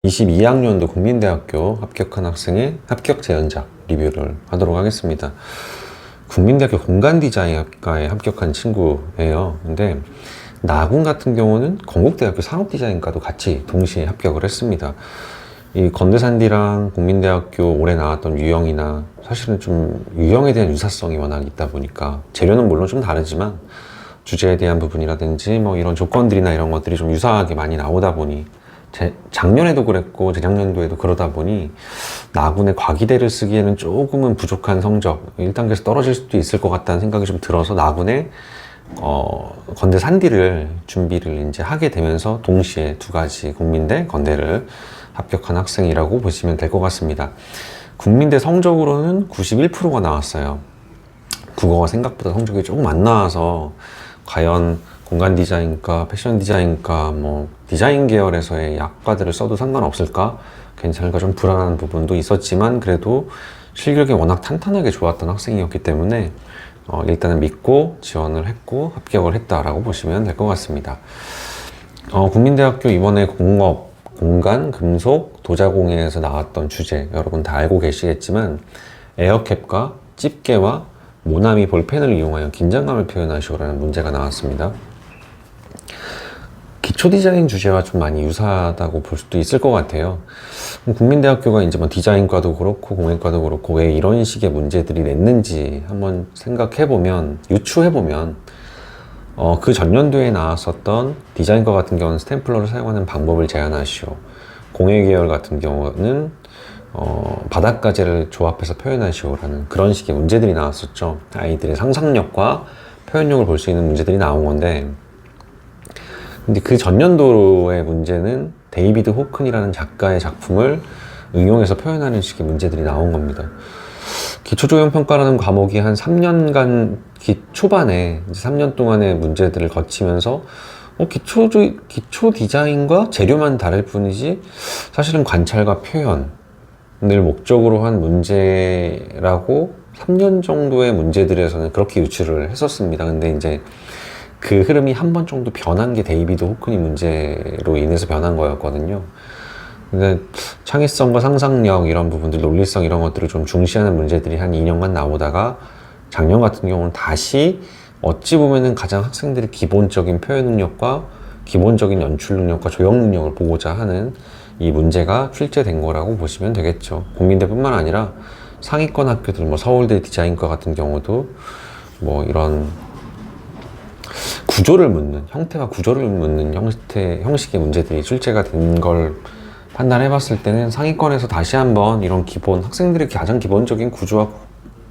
22학년도 국민대학교 합격한 학생의 합격 제언작 리뷰를 하도록 하겠습니다. 국민대학교 공간디자인학과에 합격한 친구예요. 근데 나군 같은 경우는 건국대학교 산업디자인과도 같이 동시에 합격을 했습니다. 이 건대산디랑 국민대학교 올해 나왔던 유형이나 사실은 좀 유형에 대한 유사성이 워낙 있다 보니까 재료는 물론 좀 다르지만 주제에 대한 부분이라든지 뭐 이런 조건들이나 이런 것들이 좀 유사하게 많이 나오다 보니 작년에도 그랬고 재작년도에도 그러다 보니 나군의 과기대를 쓰기에는 조금은 부족한 성적 1단계에서 떨어질 수도 있을 것 같다는 생각이 좀 들어서 나군의 건대 산디를 준비를 이제 하게 되면서 동시에 두 가지 국민대 건대를 합격한 학생이라고 보시면 될 것 같습니다. 국민대 성적으로는 91%가 나왔어요. 국어가 생각보다 성적이 조금 안 나와서 과연 공간 디자인과 패션 디자인과 뭐 디자인 계열에서의 학과들을 써도 상관없을까? 괜찮을까? 좀 불안한 부분도 있었지만 그래도 실력이 워낙 탄탄하게 좋았던 학생이었기 때문에 일단은 믿고 지원을 했고 합격을 했다라고 보시면 될 것 같습니다. 국민대학교 이번에 공업, 공간, 금속, 도자공예에서 나왔던 주제 여러분 다 알고 계시겠지만 에어캡과 집게와 모나미 볼펜을 이용하여 긴장감을 표현하시오라는 문제가 나왔습니다. 기초 디자인 주제와 좀 많이 유사하다고 볼 수도 있을 것 같아요. 국민대학교가 이제 뭐 디자인과도 그렇고 공예과도 그렇고 왜 이런 식의 문제들이 냈는지 한번 생각해보면, 유추해보면, 그 전년도에 나왔었던 디자인과 같은 경우는 스탬플러를 사용하는 방법을 제안하시오. 공예 계열 같은 경우는 바닷가재를 조합해서 표현하시오라는 그런 식의 문제들이 나왔었죠. 아이들의 상상력과 표현력을 볼 수 있는 문제들이 나온 건데, 근데 그 전년도의 문제는 데이비드 호큰이라는 작가의 작품을 응용해서 표현하는 식의 문제들이 나온 겁니다. 기초조형평가라는 과목이 한 3년간 초반에 이제 3년 동안의 문제들을 거치면서 기초 디자인과 재료만 다를 뿐이지 사실은 관찰과 표현을 목적으로 한 문제라고 3년 정도의 문제들에서는 그렇게 유추를 했었습니다. 근데 이제 그 흐름이 한 번 정도 변한 게 데이비드 호크니 문제로 인해서 변한 거였거든요. 근데 창의성과 상상력 이런 부분들, 논리성 이런 것들을 좀 중시하는 문제들이 한 2년간 나오다가 작년 같은 경우는 다시 어찌 보면은 가장 학생들의 기본적인 표현 능력과 기본적인 연출 능력과 조형 능력을 보고자 하는 이 문제가 출제된 거라고 보시면 되겠죠. 국민대뿐만 아니라 상위권 학교들, 뭐 서울대 디자인과 같은 경우도 뭐 이런 구조를 묻는, 형태와 구조를 묻는 형식의 문제들이 출제가 된 걸 판단해 봤을 때는 상위권에서 다시 한번 이런 기본, 학생들의 가장 기본적인 구조와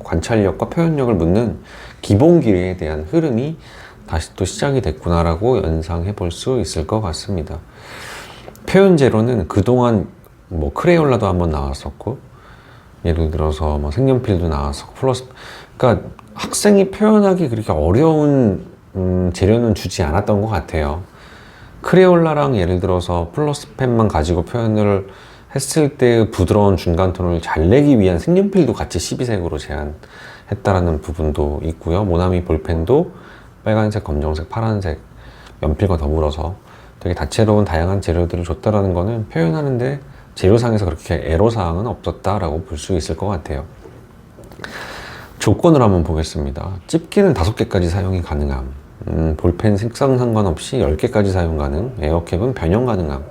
관찰력과 표현력을 묻는 기본기에 대한 흐름이 다시 또 시작이 됐구나라고 연상해 볼 수 있을 것 같습니다. 표현제로는 그동안 뭐 크레올라도 한번 나왔었고, 예를 들어서 뭐 색연필도 나왔었고, 그러니까 학생이 표현하기 그렇게 어려운 재료는 주지 않았던 것 같아요. 크레올라랑 예를 들어서 플러스펜만 가지고 표현을 했을 때의 부드러운 중간톤을 잘 내기 위한 색연필도 같이 12색으로 제한했다라는 부분도 있고요. 모나미 볼펜도 빨간색, 검정색, 파란색 연필과 더불어서 되게 다채로운 다양한 재료들을 줬다라는 거는 표현하는데 재료상에서 그렇게 애로사항은 없었다라고 볼 수 있을 것 같아요. 조건을 한번 보겠습니다. 집게는 5개까지 사용이 가능함, 볼펜 색상 상관없이 10개까지 사용 가능, 에어캡은 변형 가능함,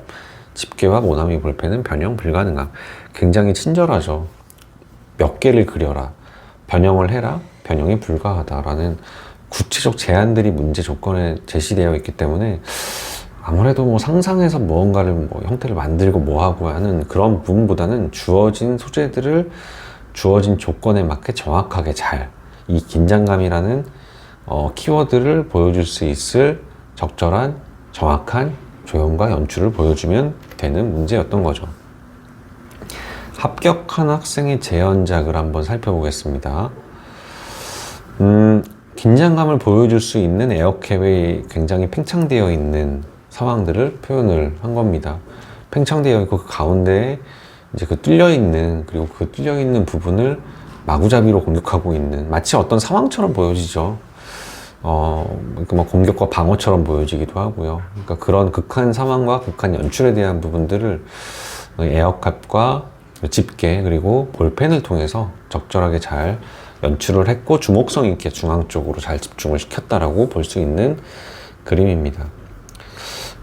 집게와 모나미 볼펜은 변형 불가능함. 굉장히 친절하죠. 몇 개를 그려라, 변형을 해라, 변형이 불가하다라는 구체적 제한들이 문제 조건에 제시되어 있기 때문에 아무래도 뭐 상상해서 무언가를 뭐 형태를 만들고 뭐하고 하는 그런 부분보다는 주어진 소재들을 주어진 조건에 맞게 정확하게 잘 이 긴장감이라는 키워드를 보여줄 수 있을 적절한 정확한 조형과 연출을 보여주면 되는 문제였던 거죠. 합격한 학생의 재현작을 한번 살펴보겠습니다. 긴장감을 보여줄 수 있는 에어캡이 굉장히 팽창되어 있는 상황들을 표현을 한 겁니다. 팽창되어 있고 그 가운데에 이제 그 뚫려있는, 그리고 그 뚫려있는 부분을 마구잡이로 공격하고 있는, 마치 어떤 상황처럼 보여지죠. 그러니까 뭐 공격과 방어처럼 보여지기도 하고요. 그러니까 그런 극한 상황과 극한 연출에 대한 부분들을 에어캡과 집게 그리고 볼펜을 통해서 적절하게 잘 연출을 했고 주목성 있게 중앙 쪽으로 잘 집중을 시켰다라고 볼 수 있는 그림입니다.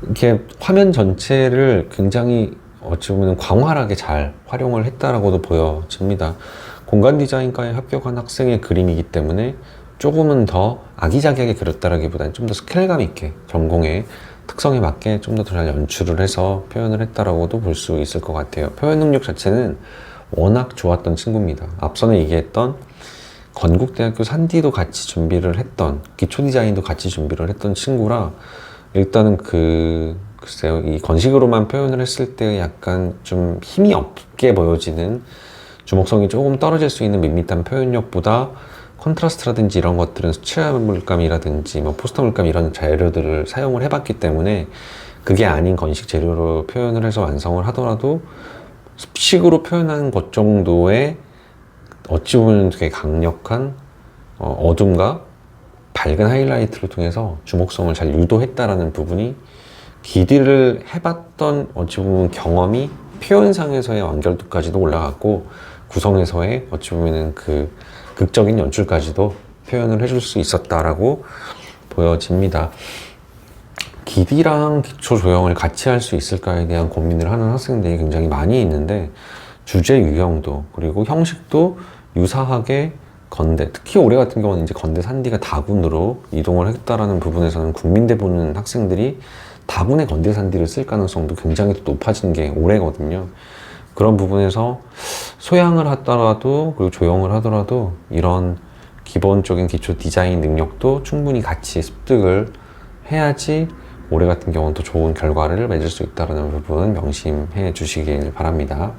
이렇게 화면 전체를 굉장히 어찌 보면 광활하게 잘 활용을 했다라고도 보여집니다. 공간 디자인과에 합격한 학생의 그림이기 때문에 조금은 더 아기자기하게 그렸다라기보다는 좀 더 스케일감 있게 전공의 특성에 맞게 좀 더 잘 연출을 해서 표현을 했다라고도 볼 수 있을 것 같아요. 표현 능력 자체는 워낙 좋았던 친구입니다. 앞서는 얘기했던 건국대학교 산디도 같이 준비를 했던, 기초 디자인도 같이 준비를 했던 친구라 일단은 글쎄요, 이 건식으로만 표현을 했을 때 약간 좀 힘이 없게 보여지는, 주목성이 조금 떨어질 수 있는 밋밋한 표현력보다 컨트라스트라든지 이런 것들은 수채화 물감이라든지 뭐 포스터 물감 이런 재료들을 사용을 해봤기 때문에 그게 아닌 건식 재료로 표현을 해서 완성을 하더라도 습식으로 표현하는 것 정도의 어찌 보면 되게 강력한 어둠과 밝은 하이라이트를 통해서 주목성을 잘 유도했다라는 부분이 기디를 해봤던 어찌 보면 경험이 표현상에서의 완결도까지도 올라갔고 구성에서의 어찌 보면 그 극적인 연출까지도 표현을 해줄 수 있었다라고 보여집니다. 기디랑 기초 조형을 같이 할 수 있을까에 대한 고민을 하는 학생들이 굉장히 많이 있는데 주제 유형도 그리고 형식도 유사하게 건대, 특히 올해 같은 경우는 이제 건대 산디가 다군으로 이동을 했다라는 부분에서는 국민대 보는 학생들이 다군의 건대 산디를 쓸 가능성도 굉장히 높아진 게 올해거든요. 그런 부분에서 소양을 하더라도 그리고 조형을 하더라도 이런 기본적인 기초 디자인 능력도 충분히 같이 습득을 해야지 올해 같은 경우는 더 좋은 결과를 맺을 수 있다는 부분 명심해 주시길 바랍니다.